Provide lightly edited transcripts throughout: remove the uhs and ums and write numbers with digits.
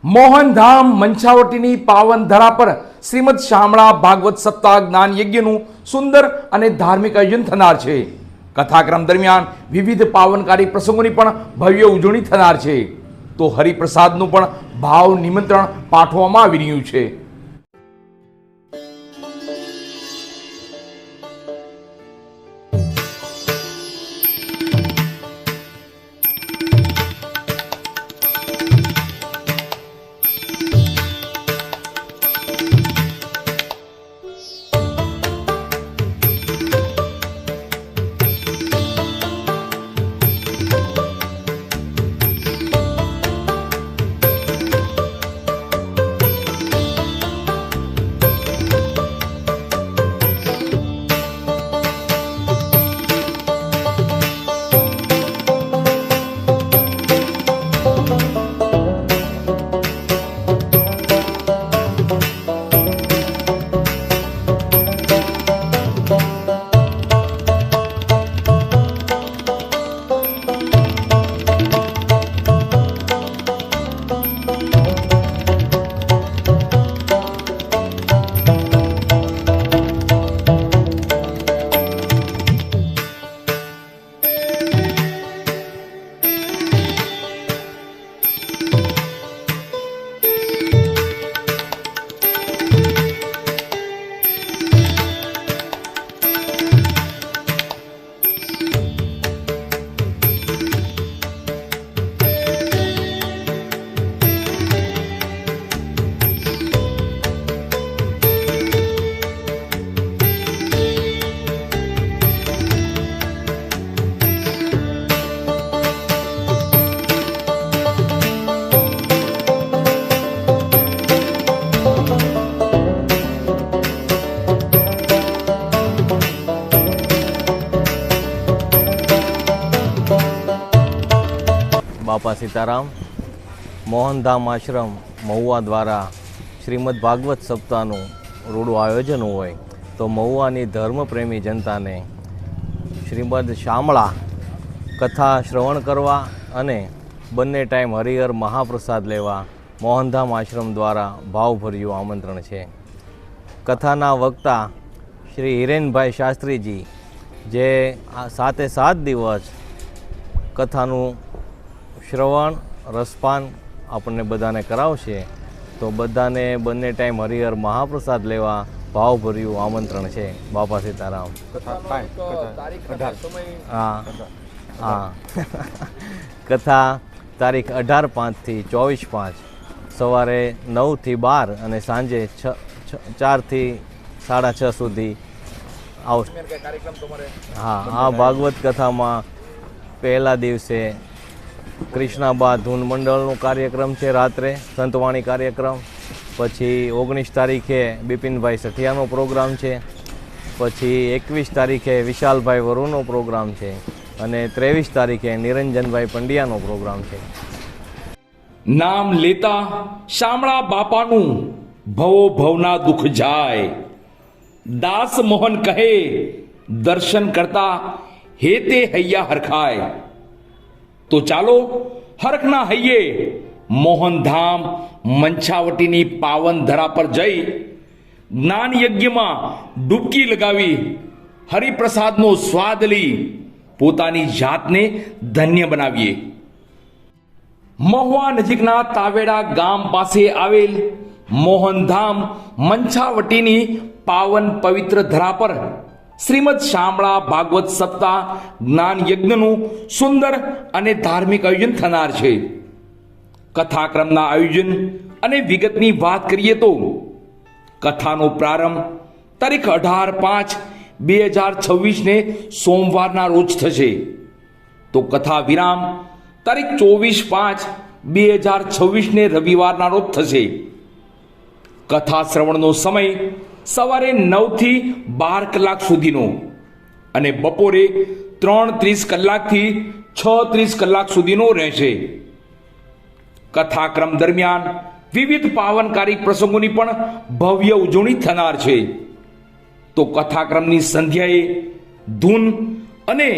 મોહનધામ મંછાવટીની પાવન ધરા પર શ્રીમદ શામળા ભાગવત સપ્તાહ જ્ઞાન યજ્ઞનું સુંદર અને ધાર્મિક આયોજન થનાર છે. કથાક્રમ દરમિયાન વિવિધ પાવનકારી પ્રસંગોની પણ ભવ્ય ઉજવણી થનાર છે. તો હરિપ્રસાદનું પણ ભાવ નિમંત્રણ પાઠવવામાં આવી રહ્યું છે. બાપા સીતારામ મોહનધામ આશ્રમ મહુવા દ્વારા શ્રીમદ ભાગવત સપ્તાહનું રૂડું આયોજન હોય તો મહુવાની ધર્મપ્રેમી જનતાને શ્રીમદ શામળા કથા શ્રવણ કરવા અને બંને ટાઈમ હરિહર મહાપ્રસાદ લેવા મોહનધામ આશ્રમ દ્વારા ભાવભર્યું આમંત્રણ છે. કથાના વક્તા શ્રી હિરેનભાઈ શાસ્ત્રીજી જે 7 દિવસ કથાનું શ્રવણ રસપાન આપણને બધાને કરાવશે તો બધાને બંને ટાઈમ હરિહર મહાપ્રસાદ લેવા ભાવભર્યું આમંત્રણ છે. બાપા સીતારામ. હા કથા તારીખ 18/5 થી 24/5 સવારે 9 થી 12 અને સાંજે 4 થી 6:30 સુધી આવશે. આ ભાગવત કથામાં પહેલા દિવસે કૃષ્ણાબા ધૂન મંડળનો કાર્યક્રમ છે, રાત્રે સંતવાણી કાર્યક્રમ. પછી 19 તારીખે બિપિનભાઈ સઠિયાનો પ્રોગ્રામ છે. પછી 21 તારીખે વિશાલભાઈ વરુનો પ્રોગ્રામ છે અને 23 તારીખે નિરંજનભાઈ પંડ્યાનો પ્રોગ્રામ છે. નામ લેતા શામળા બાપાનું ભવો ભવના દુઃખ જાય. દાસ મોહન કહે દર્શન કરતા હેતે હૈયા હરખાય. તો ચાલો હરખના હૈયે મોહનધામ મંછાવટીની પાવન ધરા પર જઈ જ્ઞાન યજ્ઞમાં ડૂબકી લગાવી હરિપ્રસાદનો સ્વાદ લઈ પોતાની જાતને ધન્ય બનાવીએ. મહુવા નજીકના તાવેડા ગામ પાસે આવેલ મોહનધામ મંછાવટીની પાવન પવિત્ર ધરા પર શ્રીમદ શામળા ભાગવત સપ્તાહ જ્ઞાન યજ્ઞનું સુંદર અને ધાર્મિક આયોજન થનાર છે. કથાક્રમના આયોજન અને વિગતની વાત કરીએ તો કથાનો પ્રારંભ તારીખ 18/5/2026 ને સોમવારના રોજ થશે. તો કથા વિરામ તારીખ 24/5/2026 ને રવિવારના રોજ થશે. કથા શ્રવણનો સમય સવારે 9 થી 12 કલાક સુધીનો અને બપોરે 3:30 કલાકથી 6:30 કલાક સુધીનો રહેશે. કથાક્રમ દરમિયાન વિવિધ પાવનકારી પ્રસંગોની પણ ભવ્ય ઉજવણી થનાર છે. તો કથાક્રમની સંધ્યાએ ધૂન અને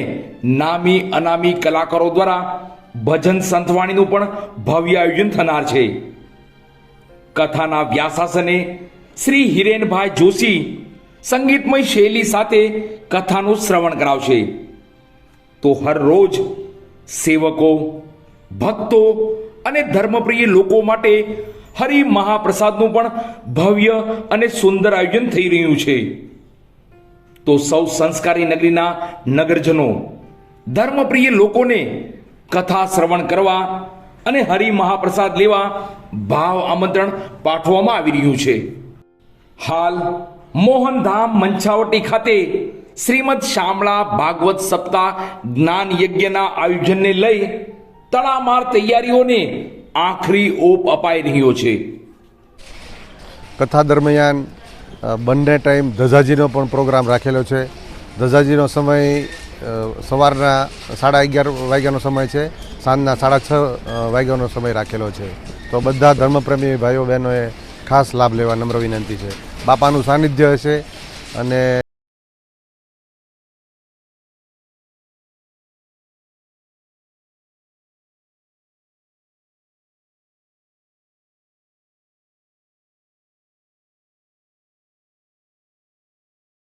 નામી અનામી કલાકારો દ્વારા ભજન સંતવાણીનું પણ ભવ્ય આયોજન થનાર છે. કથાના વ્યાસાસને શ્રી હિરેનભાઈ જોશી સંગીતમય શૈલી સાથે કથાનું શ્રવણ કરાવશે. તો હર રોજ સેવકો, ભક્તો અને ધર્મપ્રિય લોકો માટે હરિ મહાપ્રસાદનું પણ ભવ્ય અને સુંદર આયોજન થઈ રહ્યું છે. તો સૌ સંસ્કારી નગરીના નગરજનો, ધર્મપ્રિય લોકોને કથા શ્રવણ કરવા અને હરિ મહાપ્રસાદ લેવા ભાવ આમંત્રણ પાઠવવામાં આવી રહ્યું છે. હાલ મોહનધામ મંછાવટી ખાતે શ્રીમદ શામળા ભાગવત સપ્તાહ જ્ઞાન યજ્ઞના આયોજનને લઈ તડામાર તૈયારીઓને આખરી ઓપ અપાઈ રહ્યો છે. કથા દરમિયાન બંને ટાઈમ ધજાજીનો પણ પ્રોગ્રામ રાખેલો છે. ધજાજીનો સમય સવારના 11:30 વાગ્યાનો સમય છે, સાંજના 6:30 વાગ્યાનો સમય રાખેલો છે. તો બધા ધર્મપ્રેમી ભાઈઓ બહેનોએ ખાસ લાભ લેવા નમ્ર વિનંતી છે. બાપાનું સાનિધ્ય હશે અને